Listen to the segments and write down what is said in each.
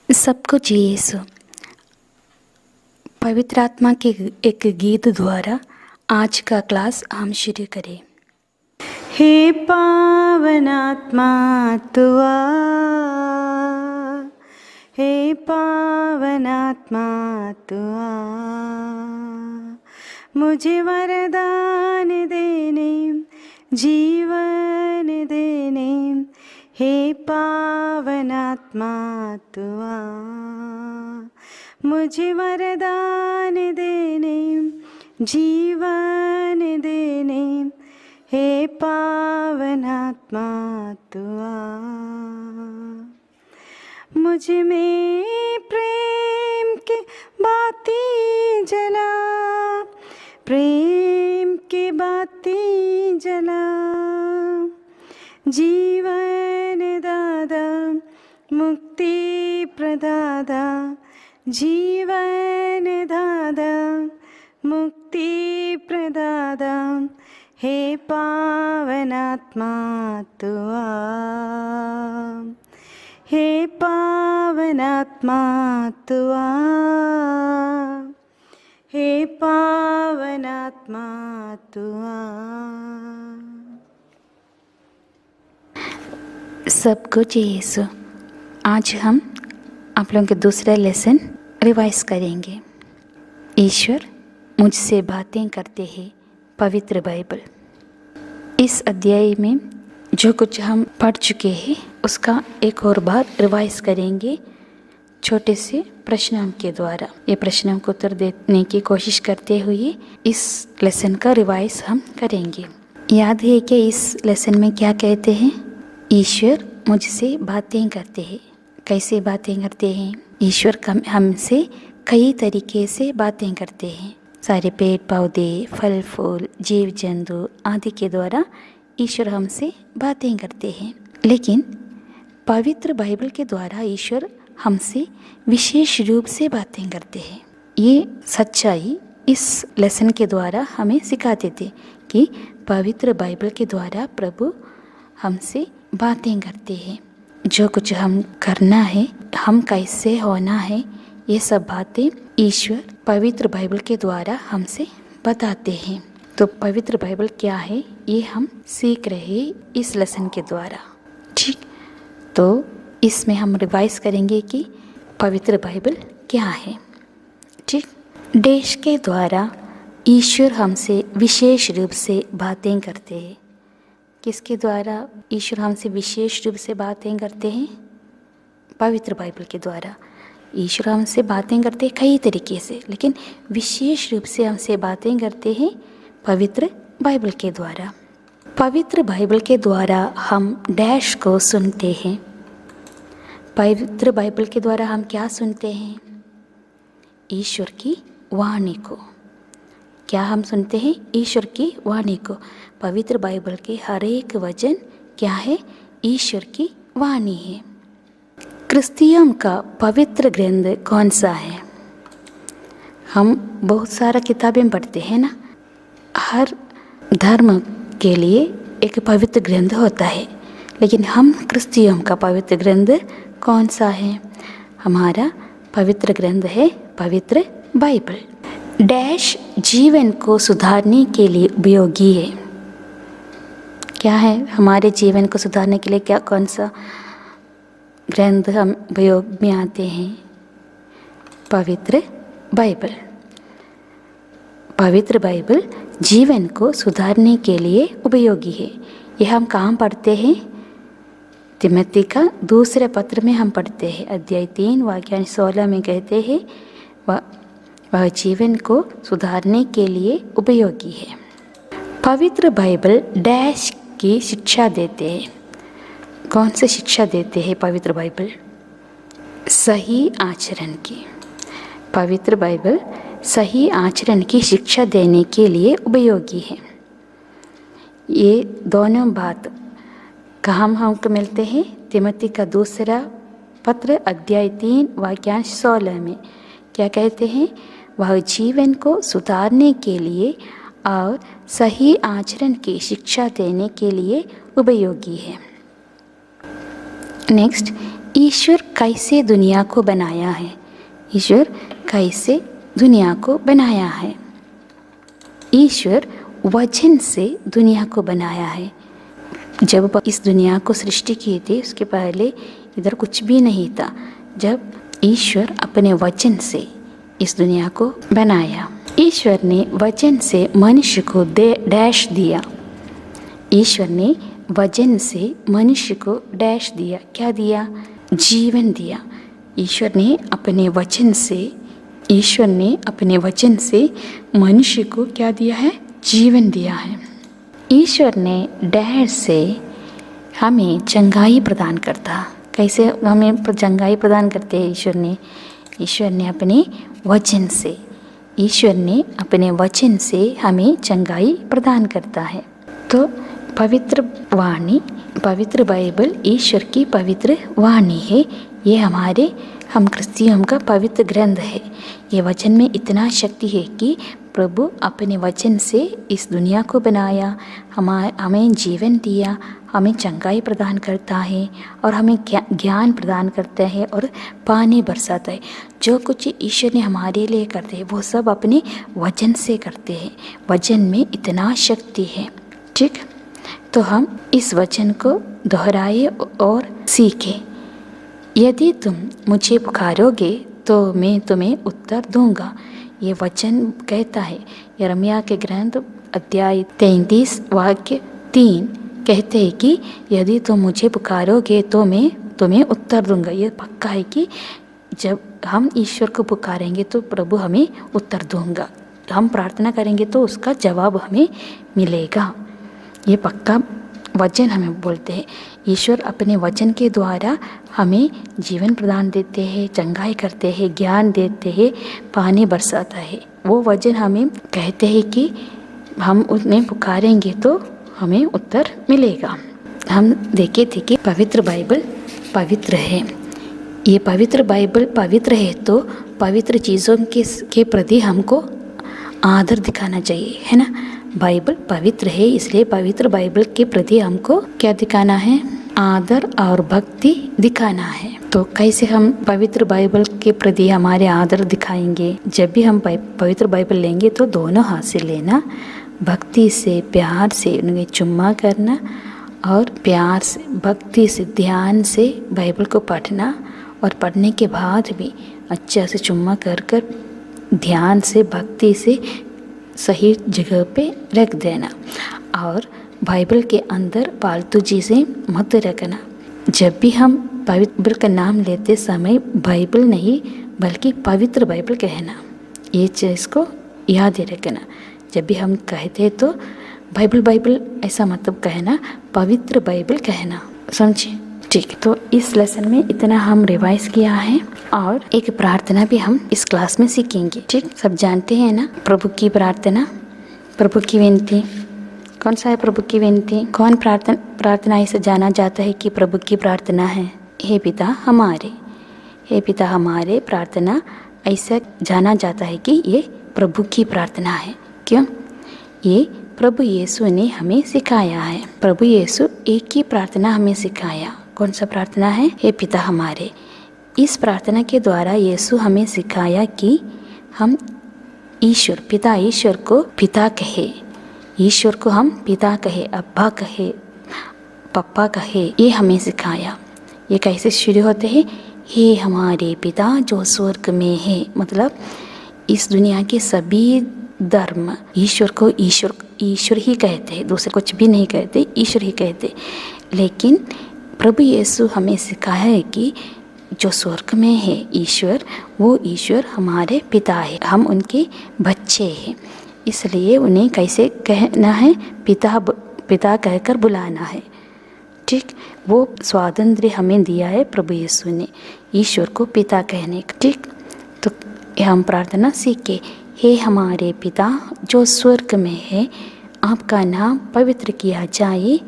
सबको जय यीशु। पवित्र आत्मा के एक गीत द्वारा आज का क्लास हम शुरू करें। हे पावन आत्मा तू आ, हे पावन आत्मा तू आ, मुझे वरदान देने, जीवन देने, हे पावन आत्मा तू आ, मुझे वरदान देने, जीवन देने, हे पावन आत्मा तू आ। मुझ में प्रेम के बाती जला, प्रेम के बाती जला, जीवन दादा मुक्ति प्रदादा, जीवन दादा मुक्ति प्रदादा, हे पावन आत्मा तू आ, हे पावन आत्मा तू आ, हे पावन आत्मा तू आ। सबको जय यीशु। आज हम आप लोगों के दूसरा लेसन रिवाइज करेंगे। ईश्वर मुझसे बातें करते हैं, पवित्र बाइबल। इस अध्याय में जो कुछ हम पढ़ चुके हैं उसका एक और बार रिवाइज करेंगे छोटे से प्रश्नों के द्वारा। ये प्रश्नों को उत्तर देने की कोशिश करते हुए इस लेसन का रिवाइज हम करेंगे। याद है कि इस लेसन में क्या कहते हैं? ईश्वर मुझसे बातें करते हैं। कैसे बातें करते हैं? ईश्वर हमसे कई तरीके से बातें करते हैं। सारे पेड़ पौधे, फल फूल, जीव जंतु आदि के द्वारा ईश्वर हमसे बातें करते हैं। लेकिन पवित्र बाइबल के द्वारा ईश्वर हमसे विशेष रूप से बातें करते हैं। ये सच्चाई इस लेसन के द्वारा हमें सिखाते थे कि पवित्र बाइबल के द्वारा प्रभु हमसे बातें करते हैं। जो कुछ हम करना है, हम कैसे होना है, ये सब बातें ईश्वर पवित्र बाइबल के द्वारा हमसे बताते हैं। तो पवित्र बाइबल क्या है ये हम सीख रहे हैं इस लेसन के द्वारा। ठीक, तो इसमें हम रिवाइज करेंगे कि पवित्र बाइबल क्या है। ठीक, देश के द्वारा ईश्वर हमसे विशेष रूप से बातें करते हैं। किसके द्वारा ईश्वर हमसे विशेष रूप से बातें करते हैं? पवित्र बाइबल के द्वारा ईश्वर हमसे बातें करते हैं कई तरीके से, लेकिन विशेष रूप से हमसे बातें करते हैं पवित्र बाइबल के द्वारा। पवित्र बाइबल के द्वारा हम डैश को सुनते हैं। पवित्र बाइबल के द्वारा हम क्या सुनते हैं? ईश्वर की वाणी को। क्या हम सुनते हैं? ईश्वर की वाणी को। पवित्र बाइबल के हर एक वचन क्या है? ईश्वर की वाणी है। क्रिश्चियन का पवित्र ग्रंथ कौन सा है? हम बहुत सारा किताबें पढ़ते हैं ना। हर धर्म के लिए एक पवित्र ग्रंथ होता है, लेकिन हम क्रिश्चियन का पवित्र ग्रंथ कौन सा है? हमारा पवित्र ग्रंथ है पवित्र बाइबल। डैश जीवन को सुधारने के लिए उपयोगी है। क्या है हमारे जीवन को सुधारने के लिए? क्या कौन सा ग्रंथ हम उपयोग में आते हैं? पवित्र बाइबल। पवित्र बाइबल जीवन को सुधारने के लिए उपयोगी है। ये हम कहाँ पढ़ते हैं? तिमोथी का दूसरे पत्र में हम पढ़ते हैं। अध्याय 3 वाक्य 16 में कहते हैं वह जीवन को सुधारने के लिए उपयोगी है। पवित्र बाइबल डैश की शिक्षा देते हैं। कौन सी शिक्षा देते हैं पवित्र बाइबल? सही आचरण की। पवित्र बाइबल सही आचरण की शिक्षा देने के लिए उपयोगी है। ये दोनों बात कहाँ हमको मिलते हैं? तिमोथी का दूसरा पत्र अध्याय 3 वाक्यांश 16 में क्या कहते हैं? वह जीवन को सुधारने के लिए और सही आचरण की शिक्षा देने के लिए उपयोगी है। नेक्स्ट, ईश्वर कैसे दुनिया को बनाया है? ईश्वर कैसे दुनिया को बनाया है? ईश्वर वचन से दुनिया को बनाया है। जब इस दुनिया को सृष्टि की थी, उसके पहले इधर कुछ भी नहीं था। जब ईश्वर अपने वचन से इस दुनिया को बनाया, ईश्वर ने वचन से मनुष्य को डैश दिया। ईश्वर ने वचन से मनुष्य को डैश दिया। क्या दिया? जीवन दिया। ईश्वर ने अपने वचन से मनुष्य को क्या दिया है? जीवन दिया है। ईश्वर ने डैश से हमें चंगाई प्रदान करता। कैसे हमें चंगाई प्रदान करते हैं ईश्वर ने अपने वचन से हमें चंगाई प्रदान करता है। तो पवित्र बाइबल ईश्वर की पवित्र वाणी है। ये हम क्रिश्चियन का पवित्र ग्रंथ है। ये वचन में इतना शक्ति है कि प्रभु अपने वचन से इस दुनिया को बनाया, हमें जीवन दिया, हमें चंगाई प्रदान करता है और हमें ज्ञान प्रदान करता है और पानी बरसाता है। जो कुछ ईश्वर ने हमारे लिए करते हैं वो सब अपने वचन से करते हैं। वचन में इतना शक्ति है। ठीक, तो हम इस वचन को दोहराए और सीखें। यदि तुम मुझे पुकारोगे तो मैं तुम्हें उत्तर दूंगा। ये वचन कहता है, यिर्मयाह के ग्रंथ अध्याय 33 वाक्य 3 कहते हैं कि यदि तुम मुझे पुकारोगे तो मैं तुम्हें उत्तर दूंगा। ये पक्का है कि जब हम ईश्वर को पुकारेंगे तो प्रभु हमें उत्तर दूंगा। हम प्रार्थना करेंगे तो उसका जवाब हमें मिलेगा। ये पक्का वचन हमें बोलते हैं। ईश्वर अपने वचन के द्वारा हमें जीवन प्रदान देते हैं, चंगाई करते हैं, ज्ञान देते हैं, पानी बरसाता है। वो वचन हमें कहते हैं कि हम उन्हें पुकारेंगे तो हमें उत्तर मिलेगा। हम देखे थे कि पवित्र बाइबल पवित्र है। ये पवित्र बाइबल पवित्र है तो पवित्र चीज़ों के प्रति हमको आदर दिखाना चाहिए, है ना। बाइबल पवित्र है, इसलिए पवित्र बाइबल के प्रति हमको क्या दिखाना है? आदर और भक्ति दिखाना है। तो कैसे हम पवित्र बाइबल के प्रति हमारे आदर दिखाएंगे? जब भी हम पवित्र बाइबल लेंगे तो दोनों हाथ से लेना, भक्ति से, प्यार से उन्हें चुम्मा करना और प्यार से, भक्ति से, ध्यान से बाइबल को पढ़ना और पढ़ने के बाद भी अच्छा से चुम्मा कर ध्यान से, भक्ति से सही जगह पे रख देना। और बाइबल के अंदर फालतू चीज़ें मत रखना। जब भी हम बाइबल का नाम लेते समय बाइबल नहीं बल्कि पवित्र बाइबल कहना, ये चीज़ को याद रखना। जब भी हम कहते तो बाइबल ऐसा मतलब कहना, पवित्र बाइबल कहना, समझे? ठीक, तो इस लेसन में इतना हम रिवाइज किया है और एक प्रार्थना भी हम इस क्लास में सीखेंगे। ठीक, सब जानते हैं ना प्रभु की प्रार्थना, प्रभु की विनती। कौन सा है प्रभु की विनती? कौन प्रार्थना ऐसे जाना जाता है कि प्रभु की प्रार्थना है? हे पिता हमारे प्रार्थना ऐसा जाना जाता है कि ये प्रभु की प्रार्थना है। क्यों? ये प्रभु यीशु ने हमें सिखाया है। प्रभु यीशु एक ही प्रार्थना हमें सिखाया। कौन सा प्रार्थना है? हे पिता हमारे। इस प्रार्थना के द्वारा यीशु हमें सिखाया कि हम ईश्वर को पिता कहे, ईश्वर को हम पिता कहे, अब्बा कहे, पप्पा कहे। ये हमें सिखाया। ये कैसे शुरू होते हैं? हे हमारे पिता जो स्वर्ग में है। मतलब इस दुनिया के सभी धर्म ईश्वर को ईश्वर ही कहते हैं, दूसरे कुछ भी नहीं कहते, ईश्वर ही कहते। लेकिन प्रभु यीशु हमें सिखाया है कि जो स्वर्ग में है ईश्वर, वो ईश्वर हमारे पिता है, हम उनके बच्चे हैं। इसलिए उन्हें कैसे कहना है? पिता कहकर बुलाना है। ठीक, वो स्वातंत्र्य हमें दिया है प्रभु यीशु ने, ईश्वर को पिता कहने का। ठीक, तो हम प्रार्थना सीखे। हे हमारे पिता जो स्वर्ग में है, आपका नाम पवित्र किया जाए,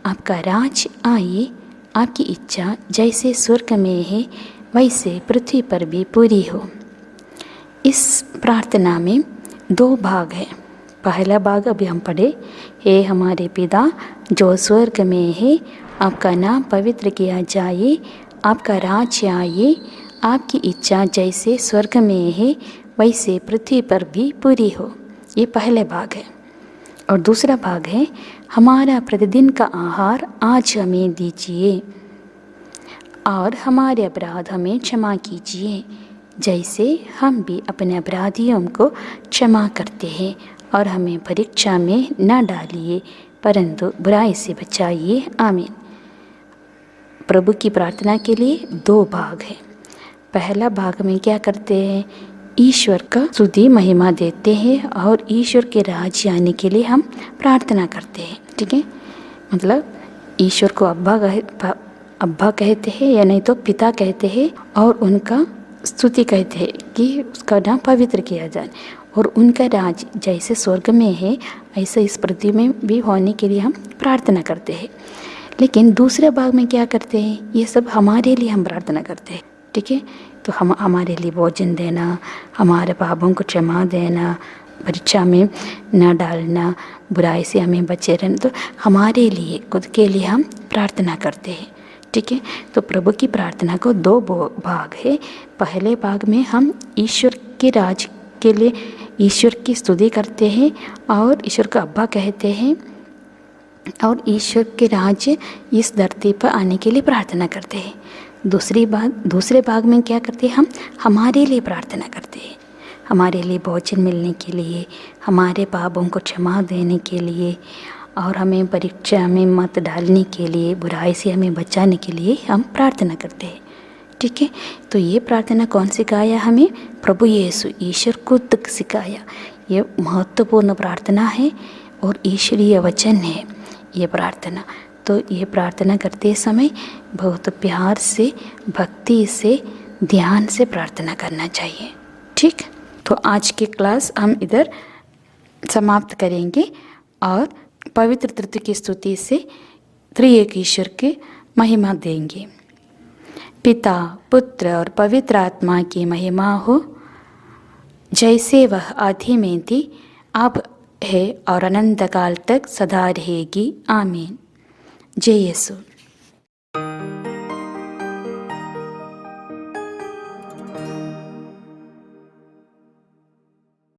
आपका राज आए, आपकी इच्छा जैसे स्वर्ग में है वैसे पृथ्वी पर भी पूरी हो। इस प्रार्थना में 2 भाग है। पहला भाग अभी हम पढ़े, हे हमारे पिता जो स्वर्ग में है, आपका नाम पवित्र किया जाए, आपका राज्य आए, आपकी इच्छा जैसे स्वर्ग में है वैसे पृथ्वी पर भी पूरी हो। ये पहले भाग है। और दूसरा भाग है, हमारा प्रतिदिन का आहार आज हमें दीजिए और हमारे अपराध हमें क्षमा कीजिए जैसे हम भी अपने अपराधियों को क्षमा करते हैं, और हमें परीक्षा में न डालिए परंतु बुराई से बचाइए। आमीन। प्रभु की प्रार्थना के लिए 2 भाग है। पहला भाग में क्या करते हैं, ईश्वर का स्तुति महिमा देते हैं और ईश्वर के राज्य आने के लिए हम प्रार्थना करते हैं। ठीक है, मतलब ईश्वर को अब्बा कहते हैं या नहीं तो पिता कहते हैं, और उनका स्तुति कहते हैं कि उसका नाम पवित्र किया जाए, और उनका राज जैसे स्वर्ग में है ऐसे इस पृथ्वी में भी होने के लिए हम प्रार्थना करते हैं। लेकिन दूसरे भाग में क्या करते हैं, ये सब हमारे लिए हम प्रार्थना करते हैं। ठीक है, तो हम हमारे लिए भोजन देना, हमारे पापों को क्षमा देना, परीक्षा में न डालना, बुराई से हमें बचे रहना, तो हमारे लिए खुद के लिए हम प्रार्थना करते हैं। ठीक है, तो प्रभु की प्रार्थना को 2 भाग है। पहले भाग में हम ईश्वर के राज के लिए ईश्वर की स्तुति करते हैं और ईश्वर को अब्बा कहते हैं, और ईश्वर के राज्य इस धरती पर आने के लिए प्रार्थना करते हैं। दूसरे भाग में क्या करते हैं, हम हमारे लिए प्रार्थना करते हैं, हमारे लिए भोजन मिलने के लिए, हमारे पापों को क्षमा देने के लिए, और हमें परीक्षा में मत डालने के लिए, बुराई से हमें बचाने के लिए हम प्रार्थना करते हैं। ठीक है, तो ये प्रार्थना कौन सिखाया हमें, प्रभु यीशु ईश्वर खुद सिखाया। ये महत्वपूर्ण प्रार्थना है और ईश्वरीय वचन है ये प्रार्थना। तो ये प्रार्थना करते समय बहुत प्यार से, भक्ति से, ध्यान से प्रार्थना करना चाहिए। ठीक, तो आज की क्लास हम इधर समाप्त करेंगे और पवित्र तृतीय की स्तुति से त्रिएक ईश्वर की महिमा देंगे। पिता, पुत्र और पवित्र आत्मा की महिमा हो, जैसे वह आदि में थी, अब है और अनंत काल तक सदा रहेगी। आमीन। जय यीशु।